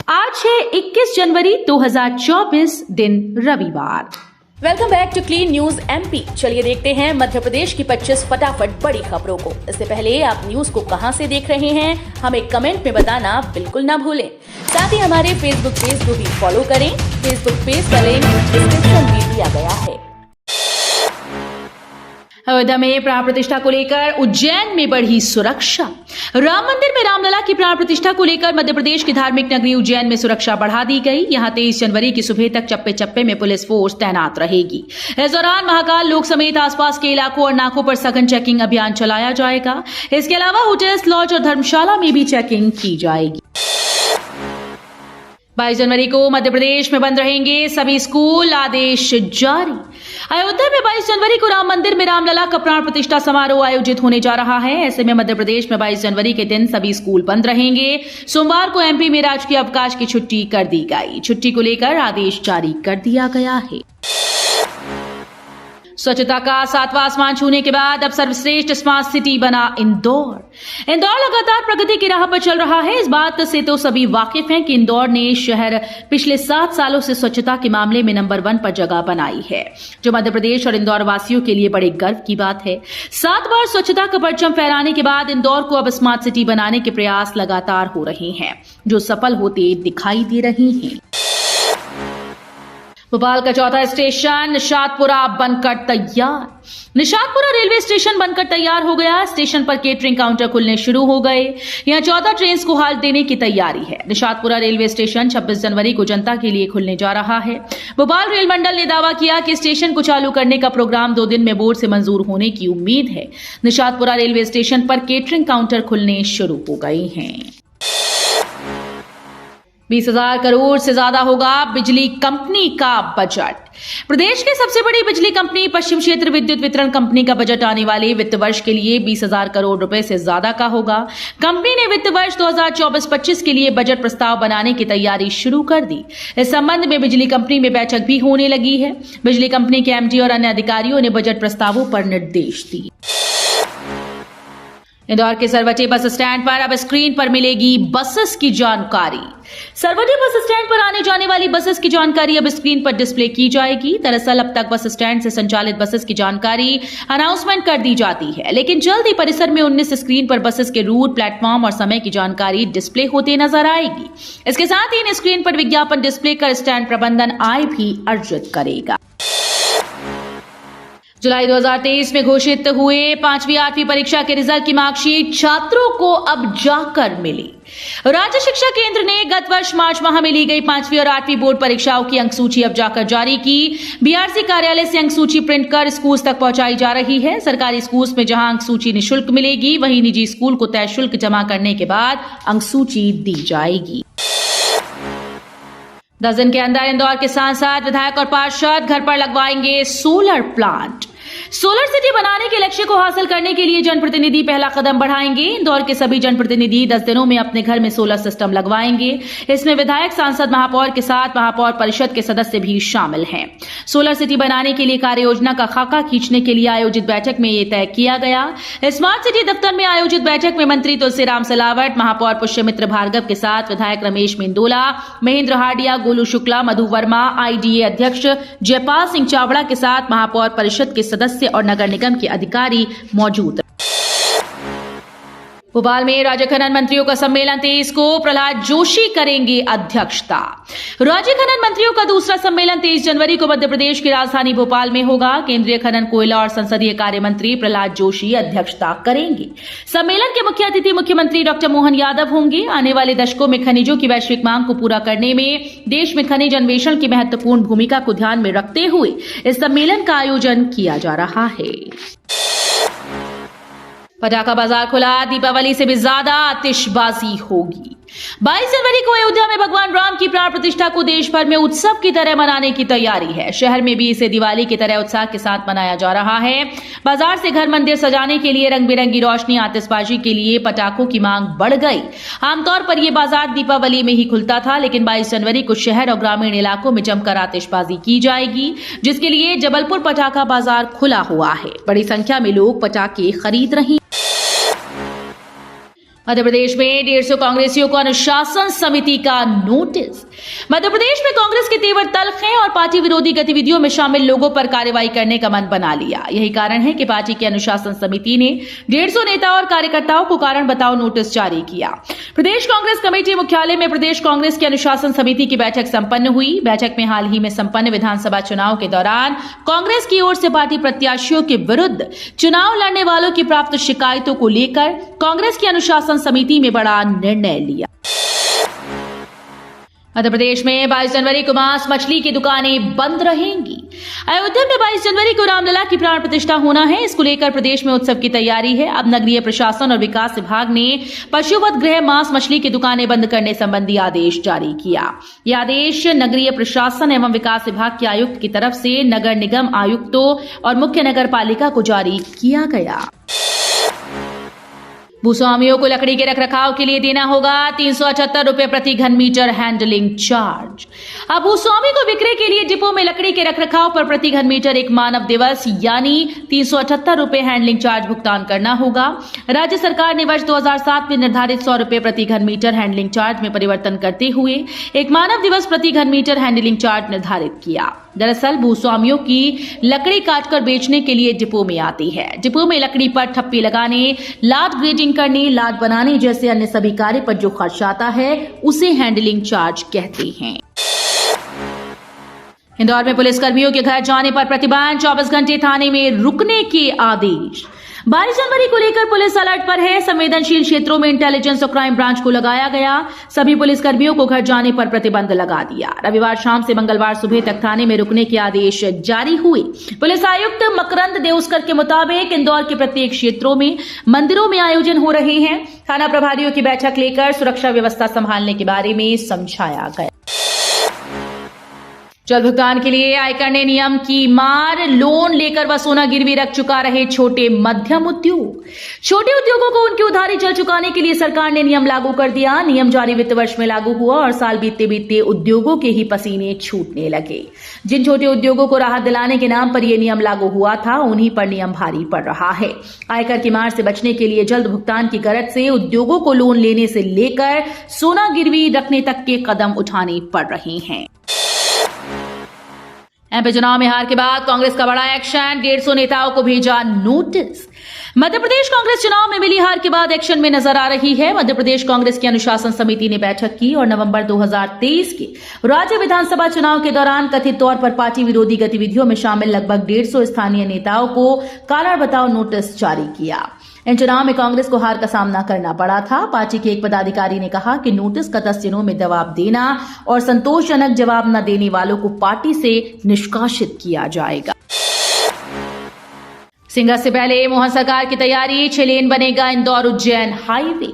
आज है 21 जनवरी 2024 दिन रविवार। Welcome back to Clean News MP. चलिए देखते हैं मध्य प्रदेश की 25 फटाफट बड़ी खबरों को। इससे पहले आप न्यूज को कहां से देख रहे हैं हमें कमेंट में बताना बिल्कुल ना भूलें। साथ ही हमारे फेसबुक पेज को भी फॉलो करें। फेसबुक पेज का लिंक डिस्क्रिप्शन में दिया गया है। अयोध्या में प्राण प्रतिष्ठा को लेकर उज्जैन में बढ़ी सुरक्षा। राम मंदिर में रामलला की प्राण प्रतिष्ठा को लेकर मध्य प्रदेश की धार्मिक नगरी उज्जैन में सुरक्षा बढ़ा दी गई। यहां 23 जनवरी की सुबह तक चप्पे चप्पे में पुलिस फोर्स तैनात रहेगी। इस दौरान महाकाल लोक समेत आसपास के इलाकों और नाकों पर सघन चेकिंग अभियान चलाया जाएगा। इसके अलावा होटल्स, लॉज और धर्मशाला में भी चेकिंग की जाएगी। 22 जनवरी को मध्य प्रदेश में बंद रहेंगे सभी स्कूल, आदेश जारी। अयोध्या में 22 जनवरी को राम मंदिर में रामलला का प्राण प्रतिष्ठा समारोह आयोजित होने जा रहा है। ऐसे में मध्य प्रदेश में 22 जनवरी के दिन सभी स्कूल बंद रहेंगे। सोमवार को एमपी में राजकीय अवकाश की छुट्टी कर दी गई। छुट्टी को लेकर आदेश जारी कर दिया गया है। स्वच्छता का 7वां आसमान छूने के बाद अब सर्वश्रेष्ठ स्मार्ट सिटी बना इंदौर। इंदौर लगातार प्रगति की राह पर चल रहा है। इस बात से तो सभी वाकिफ हैं कि इंदौर ने शहर पिछले 7 सालों से स्वच्छता के मामले में नंबर 1 पर जगह बनाई है, जो मध्य प्रदेश और इंदौर वासियों के लिए बड़े गर्व की बात है। 7 बार स्वच्छता का परचम फहराने के बाद इंदौर को अब स्मार्ट सिटी बनाने के प्रयास लगातार हो रहे हैं, जो सफल होते दिखाई दे रहे हैं। भोपाल का चौथा स्टेशन निशातपुरा बनकर तैयार। निशातपुरा रेलवे स्टेशन बनकर तैयार हो गया। स्टेशन पर केटरिंग काउंटर खुलने शुरू हो गए। यहां 14 ट्रेन को हाल देने की तैयारी है। निशातपुरा रेलवे स्टेशन 26 जनवरी को जनता के लिए खुलने जा रहा है। भोपाल रेल मंडल ने दावा किया कि स्टेशन को चालू करने का प्रोग्राम 2 दिन में बोर्ड से मंजूर होने की उम्मीद है। निशातपुरा रेलवे स्टेशन पर केटरिंग काउंटर खुलने शुरू हो गए हैं। 20,000 करोड़ से ज्यादा होगा बिजली कंपनी का बजट। प्रदेश की सबसे बड़ी बिजली कंपनी पश्चिम क्षेत्र विद्युत वितरण कंपनी का बजट आने वाले वित्त वर्ष के लिए 20,000 करोड़ रुपए से ज्यादा का होगा। कंपनी ने वित्त वर्ष 2024-25 के लिए बजट प्रस्ताव बनाने की तैयारी शुरू कर दी। इस संबंध में बिजली कंपनी में बैठक भी होने लगी है। बिजली कंपनी के एमडी और अन्य अधिकारियों ने बजट प्रस्तावों पर निर्देश दिए। इंदौर के सरवटे बस स्टैंड पर अब स्क्रीन पर मिलेगी बसेस की जानकारी। सरवटे बस स्टैंड पर आने जाने वाली बसेस की जानकारी अब स्क्रीन पर डिस्प्ले की जाएगी। दरअसल अब तक बस स्टैंड से संचालित बसेस की जानकारी अनाउंसमेंट कर दी जाती है, लेकिन जल्द ही परिसर में 19 स्क्रीन पर बसेस के रूट, प्लेटफॉर्म और समय की जानकारी डिस्प्ले होते नजर आएगी। इसके साथ ही इन स्क्रीन पर विज्ञापन डिस्प्ले कर स्टैंड प्रबंधन आय भी अर्जित करेगा। जुलाई 2023 में घोषित हुए 5वीं 8वीं परीक्षा के रिजल्ट की मार्कशीट छात्रों को अब जाकर मिली। राज्य शिक्षा केंद्र ने गत वर्ष मार्च माह में ली गई 5वीं और 8वीं बोर्ड परीक्षाओं की अंकसूची अब जाकर जारी की। बीआरसी कार्यालय से अंकसूची प्रिंट कर स्कूल तक पहुंचाई जा रही है। सरकारी स्कूल में जहां अंकसूची निःशुल्क मिलेगी, वहीं निजी स्कूल को तय शुल्क जमा करने के बाद अंकसूची दी जाएगी। 10 दिन के अंदर इंदौर के सांसद, विधायक और पार्षद घर पर लगवाएंगे सोलर प्लांट। सोलर सिटी बनाने के लक्ष्य को हासिल करने के लिए जनप्रतिनिधि पहला कदम बढ़ाएंगे। इंदौर के सभी जनप्रतिनिधि 10 दिनों में अपने घर में सोलर सिस्टम लगवाएंगे। इसमें विधायक, सांसद, महापौर के साथ महापौर परिषद के सदस्य भी शामिल हैं। सोलर सिटी बनाने के लिए कार्य योजना का खाका खींचने के लिए आयोजित बैठक में यह तय किया गया। स्मार्ट सिटी दफ्तर में आयोजित बैठक में मंत्री तुलसीराम सिलावट, महापौर पुष्यमित्र भार्गव के साथ विधायक रमेश मेंदोला, महेंद्र हाडिया, गोलू शुक्ला, मधु वर्मा, आईडीए अध्यक्ष जयपाल सिंह चावड़ा के साथ महापौर परिषद के सदस्य और नगर निगम के अधिकारी मौजूद। भोपाल में राज्य खनन मंत्रियों का सम्मेलन 23 को प्रहलाद जोशी करेंगे अध्यक्षता। राज्य खनन मंत्रियों का दूसरा सम्मेलन 23 जनवरी को मध्य प्रदेश की राजधानी भोपाल में होगा। केंद्रीय खनन, कोयला और संसदीय कार्य मंत्री प्रहलाद जोशी अध्यक्षता करेंगे। सम्मेलन के मुख्य अतिथि मुख्यमंत्री डॉक्टर मोहन यादव होंगे। आने वाले दशकों में खनिजों की वैश्विक मांग को पूरा करने में देश में खनिज अन्वेषण की महत्वपूर्ण भूमिका को ध्यान में रखते हुए इस सम्मेलन का आयोजन किया जा रहा है। पटाखा बाजार खुला, दीपावली से भी ज्यादा आतिशबाजी होगी। 22 जनवरी को अयोध्या में भगवान राम की प्राण प्रतिष्ठा को देश भर में उत्सव की तरह मनाने की तैयारी है। शहर में भी इसे दिवाली की तरह उत्साह के साथ मनाया जा रहा है। बाजार से घर मंदिर सजाने के लिए रंग बिरंगी रोशनी, आतिशबाजी के लिए पटाखों की मांग बढ़ गई। आमतौर पर यह बाजार दीपावली में ही खुलता था, लेकिन 22 जनवरी को शहर और ग्रामीण इलाकों में जमकर आतिशबाजी की जाएगी, जिसके लिए जबलपुर पटाखा बाजार खुला हुआ है। बड़ी संख्या में लोग पटाखे खरीद रहे हैं। मध्य प्रदेश में 150 कांग्रेसियों को अनुशासन समिति का नोटिस। मध्य प्रदेश में कांग्रेस के तेवर तल्ख हैं और पार्टी विरोधी गतिविधियों में शामिल लोगों पर कार्रवाई करने का मन बना लिया। यही कारण है कि पार्टी की अनुशासन समिति ने 150 नेताओं और कार्यकर्ताओं को कारण बताओ नोटिस जारी किया। प्रदेश कांग्रेस कमेटी मुख्यालय में प्रदेश कांग्रेस की अनुशासन समिति की बैठक संपन्न हुई। बैठक में हाल ही में संपन्न विधानसभा चुनाव के दौरान कांग्रेस की ओर से पार्टी प्रत्याशियों के विरुद्ध चुनाव लड़ने वालों की प्राप्त शिकायतों को लेकर कांग्रेस की अनुशासन समिति में बड़ा निर्णय लिया। मध्य प्रदेश में 22 जनवरी को मांस मछली की दुकानें बंद रहेंगी। अयोध्या में 22 जनवरी को रामलला की प्राण प्रतिष्ठा होना है। इसको लेकर प्रदेश में उत्सव की तैयारी है। अब नगरीय प्रशासन और विकास विभाग ने पशुवध गृह मांस मछली की दुकानें बंद करने संबंधी आदेश जारी किया। यह आदेश नगरीय प्रशासन एवं विकास विभाग के आयुक्त की तरफ से नगर निगम आयुक्तों और मुख्य नगर पालिका को जारी किया गया। भूस्वामियों को लकड़ी के रखरखाव के लिए देना होगा 378 रुपए प्रति घन मीटर हैंडलिंग चार्ज। अब भूस्वामी को विक्रय के लिए डिपो में लकड़ी के रखरखाव पर प्रति घन मीटर एक मानव दिवस यानी 378 रुपए हैंडलिंग चार्ज भुगतान करना होगा। राज्य सरकार ने वर्ष 2007 में निर्धारित 100 रुपए प्रति घन मीटर हैंडलिंग चार्ज में परिवर्तन करते हुए एक मानव दिवस प्रति घन मीटर हैंडलिंग चार्ज निर्धारित किया। दरअसल भूस्वामियों की लकड़ी काटकर बेचने के लिए डिपो में आती है। डिपो में लकड़ी पर ठप्पी लगाने, लाद ग्रेडिंग करने, लाद बनाने जैसे अन्य सभी कार्य पर जो खर्च आता है उसे हैंडलिंग चार्ज कहते हैं। इंदौर में पुलिसकर्मियों के घर जाने पर प्रतिबंध, 24 घंटे थाने में रुकने के आदेश। 22 जनवरी को लेकर पुलिस अलर्ट पर है। संवेदनशील क्षेत्रों में इंटेलिजेंस और क्राइम ब्रांच को लगाया गया। सभी पुलिसकर्मियों को घर जाने पर प्रतिबंध लगा दिया। रविवार शाम से मंगलवार सुबह तक थाने में रुकने के आदेश जारी हुए। पुलिस आयुक्त मकरंद देउस्कर के मुताबिक इंदौर के प्रत्येक क्षेत्रों में मंदिरों में आयोजन हो रहे हैं। थाना प्रभारियों की बैठक लेकर सुरक्षा व्यवस्था संभालने के बारे में समझाया गया। जल्द भुगतान के लिए आयकर ने नियम की मार, लोन लेकर वह सोना गिरवी रख चुका रहे छोटे मध्यम उद्योग। छोटे उद्योगों को उनकी उधारी जल्द चुकाने के लिए सरकार ने नियम लागू कर दिया। नियम जारी वित्त वर्ष में लागू हुआ और साल बीतते बीतते उद्योगों के ही पसीने छूटने लगे। जिन छोटे उद्योगों को राहत दिलाने के नाम पर यह नियम लागू हुआ था उन्हीं पर नियम भारी पड़ रहा है। आयकर की मार से बचने के लिए जल्द भुगतान की गरज से उद्योगों को लोन लेने से लेकर सोना गिरवी रखने तक के कदम उठाने पड़ रहे हैं। एमपी चुनाव में हार के बाद कांग्रेस का बड़ा एक्शन, 150 नेताओं को भेजा नोटिस। मध्य प्रदेश कांग्रेस चुनाव में मिली हार के बाद एक्शन में नजर आ रही है। मध्य प्रदेश कांग्रेस की अनुशासन समिति ने बैठक की और नवंबर 2023 के राज्य विधानसभा चुनाव के दौरान कथित तौर पर पार्टी विरोधी गतिविधियों में शामिल लगभग 150 स्थानीय नेताओं को कारण बताओ नोटिस जारी किया। इन चुनाव में कांग्रेस को हार का सामना करना पड़ा था। पार्टी के एक पदाधिकारी ने कहा कि नोटिस का 10 दिनों में जवाब देना और संतोषजनक जवाब न देने वालों को पार्टी से निष्कासित किया जाएगा। सिंगत से पहले मोहन सरकार की तैयारी, 6 लेन बनेगा इंदौर उज्जैन हाईवे।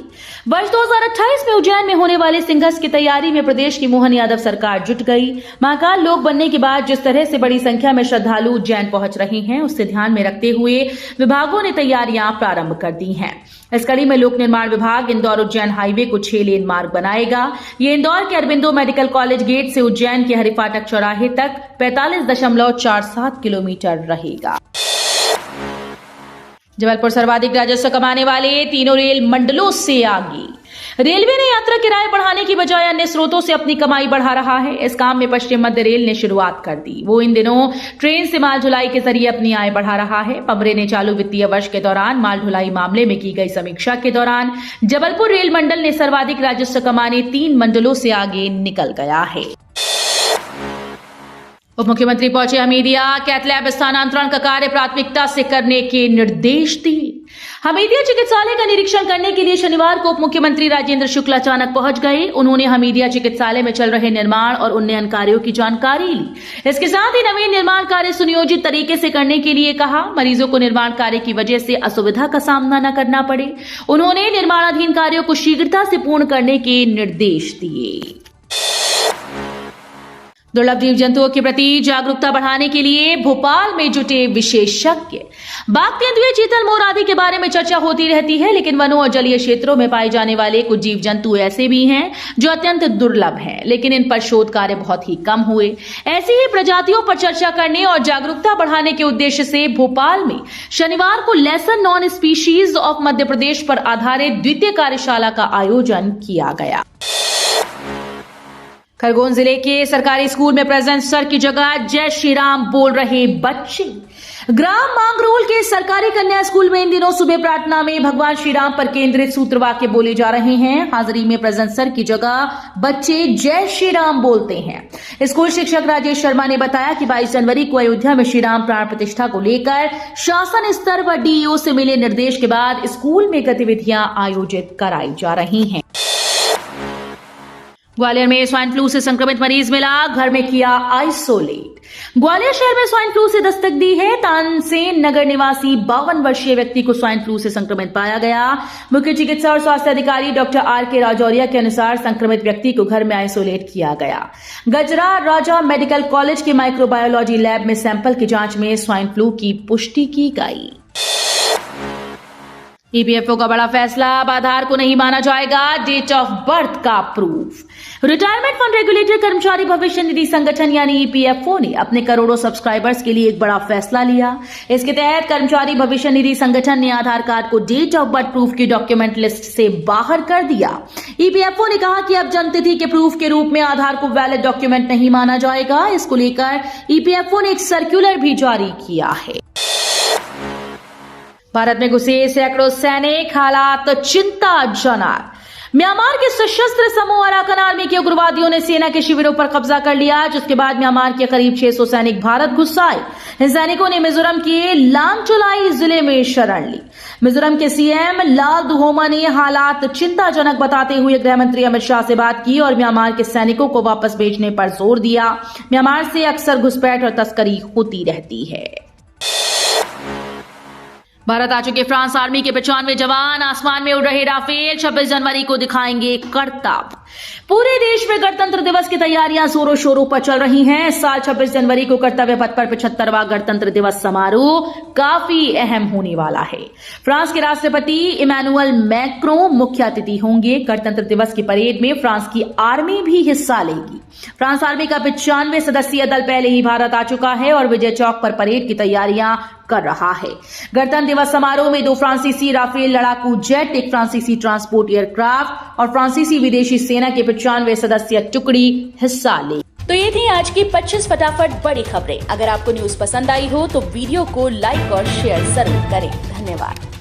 वर्ष 2028 में उज्जैन में होने वाले सिंगस की तैयारी में प्रदेश की मोहन यादव सरकार जुट गई। महाकाल लोक बनने के बाद जिस तरह से बड़ी संख्या में श्रद्धालु उज्जैन पहुंच रहे हैं उससे ध्यान में रखते हुए विभागों ने तैयारियां प्रारंभ कर दी हैं। इस कड़ी में लोक निर्माण विभाग इंदौर उज्जैन हाईवे को 6 लेन मार्ग बनाएगा। ये इंदौर के अरबिंदो मेडिकल कॉलेज गेट से उज्जैन के हरिफाटक चौराहे तक 45.47 किलोमीटर रहेगा। जबलपुर सर्वाधिक राजस्व कमाने वाले तीनों रेल मंडलों से आगे। रेलवे ने यात्रा किराए बढ़ाने की बजाय अन्य स्रोतों से अपनी कमाई बढ़ा रहा है। इस काम में पश्चिम मध्य रेल ने शुरुआत कर दी। वो इन दिनों ट्रेन से माल ढुलाई के जरिए अपनी आय बढ़ा रहा है। पमरे ने चालू वित्तीय वर्ष के दौरान माल ढुलाई मामले में की गई समीक्षा के दौरान जबलपुर रेल मंडल ने सर्वाधिक राजस्व कमाने 3 मंडलों से आगे निकल गया है। उप मुख्यमंत्री पहुंचे हमीदिया, कैथ लैब स्थानांतरण का कार्य प्राथमिकता से करने के निर्देश दिए। हमीदिया चिकित्सालय का निरीक्षण करने के लिए शनिवार को उप मुख्यमंत्री राजेंद्र शुक्ल अचानक पहुंच गए। उन्होंने हमीदिया चिकित्सालय में चल रहे निर्माण और उन्नयन कार्यों की जानकारी ली। इसके साथ ही नवीन निर्माण कार्य सुनियोजित तरीके से करने के लिए कहा। मरीजों को निर्माण कार्य की वजह से असुविधा का सामना न करना पड़े। उन्होंने निर्माणाधीन कार्यों को शीघ्रता से पूर्ण करने के निर्देश दिए। दुर्लभ जीव जंतुओं के प्रति जागरूकता बढ़ाने के लिए भोपाल में जुटे विशेषज्ञ। बाघ, तेंदुए, चीतल, मोर आदि के बारे में चर्चा होती रहती है, लेकिन वनों और जलीय क्षेत्रों में पाए जाने वाले कुछ जीव जंतु ऐसे भी हैं जो अत्यंत दुर्लभ हैं, लेकिन इन पर शोध कार्य बहुत ही कम हुए। ऐसी ही प्रजातियों पर चर्चा करने और जागरूकता बढ़ाने के उद्देश्य से भोपाल में शनिवार को lesson non species of Madhya Pradesh पर आधारित द्वितीय कार्यशाला का आयोजन किया गया। खरगोन जिले के सरकारी स्कूल में प्रेजेंट सर की जगह जय श्री राम बोल रहे बच्चे। ग्राम मांगरोल के सरकारी कन्या स्कूल में इन दिनों सुबह प्रार्थना में भगवान श्री राम पर केंद्रित सूत्र वाक्य बोले जा रहे हैं। हाजिरी में प्रेजेंट सर की जगह बच्चे जय श्री राम बोलते हैं। स्कूल शिक्षक राजेश शर्मा ने बताया कि 22 जनवरी को अयोध्या में श्री राम प्राण प्रतिष्ठा को लेकर शासन स्तर पर डीईओ से मिले निर्देश के बाद स्कूल में गतिविधियां आयोजित कराई जा रही हैं। ग्वालियर में स्वाइन फ्लू से संक्रमित मरीज मिला, घर में किया आइसोलेट। ग्वालियर शहर में स्वाइन फ्लू से दस्तक दी है। तानसेन नगर निवासी 52 वर्षीय व्यक्ति को स्वाइन फ्लू से संक्रमित पाया गया। मुख्य चिकित्सा और स्वास्थ्य अधिकारी डॉक्टर आर.के. राजौरिया के अनुसार संक्रमित व्यक्ति को घर में आइसोलेट किया गया। गजरा राजा मेडिकल कॉलेज के माइक्रोबायोलॉजी लैब में सैंपल की जांच में स्वाइन फ्लू की पुष्टि की गई। ईपीएफओ का बड़ा फैसला, अब आधार को नहीं माना जाएगा डेट ऑफ बर्थ का प्रूफ। रिटायरमेंट फंड रेगुलेटर कर्मचारी भविष्य निधि संगठन यानी ईपीएफओ ने अपने करोड़ों सब्सक्राइबर्स के लिए एक बड़ा फैसला लिया। इसके तहत कर्मचारी भविष्य निधि संगठन ने आधार कार्ड को डेट ऑफ बर्थ प्रूफ की डॉक्यूमेंट लिस्ट से बाहर कर दिया। ईपीएफओ ने कहा कि अब जन्मतिथि के प्रूफ के रूप में आधार को वैलिड डॉक्यूमेंट नहीं माना जाएगा। इसको लेकर ईपीएफओ ने एक सर्कुलर भी जारी किया है। भारत में घुसे सैकड़ों सैनिक, हालात चिंताजनक। म्यांमार के सशस्त्र समूह अराकन आर्मी के उग्रवादियों ने सेना के शिविरों पर कब्जा कर लिया, जिसके बाद म्यांमार के करीब 600 सैनिक भारत घुस आए। इन सैनिकों ने मिजोरम के लामचुलाई जिले में शरण ली। मिजोरम के सीएम लाल दुहोमा ने हालात चिंताजनक बताते हुए गृह मंत्री अमित शाह से बात की और म्यांमार के सैनिकों को वापस भेजने पर जोर दिया। म्यांमार से अक्सर घुसपैठ और तस्करी होती रहती है। भारत आ चुके फ्रांस आर्मी के 95 जवान, आसमान में उड़ रहे राफेल 26 जनवरी को दिखाएंगे करतब। पूरे देश में गणतंत्र दिवस की तैयारियां जोरों शोरों पर चल रही हैं। इस साल 26 जनवरी को कर्तव्य पथ पर 75वां गणतंत्र दिवस समारोह काफी अहम होने वाला है। फ्रांस के राष्ट्रपति इमैनुअल मैक्रों मुख्य अतिथि होंगे। गणतंत्र दिवस की परेड में फ्रांस की आर्मी भी हिस्सा लेगी। फ्रांस आर्मी का 95 सदस्यीय दल पहले ही भारत आ चुका है और विजय चौक पर परेड की तैयारियां कर रहा है। गणतंत्र दिवस समारोह में 2 फ्रांसीसी राफेल लड़ाकू जेट, 1 फ्रांसीसी ट्रांसपोर्ट एयरक्राफ्ट और फ्रांसीसी विदेशी सेना के 95 सदस्यीय टुकड़ी हिस्सा ले। तो ये थी आज की 25 फटाफट बड़ी खबरें। अगर आपको न्यूज पसंद आई हो तो वीडियो को लाइक और शेयर जरूर करें। धन्यवाद।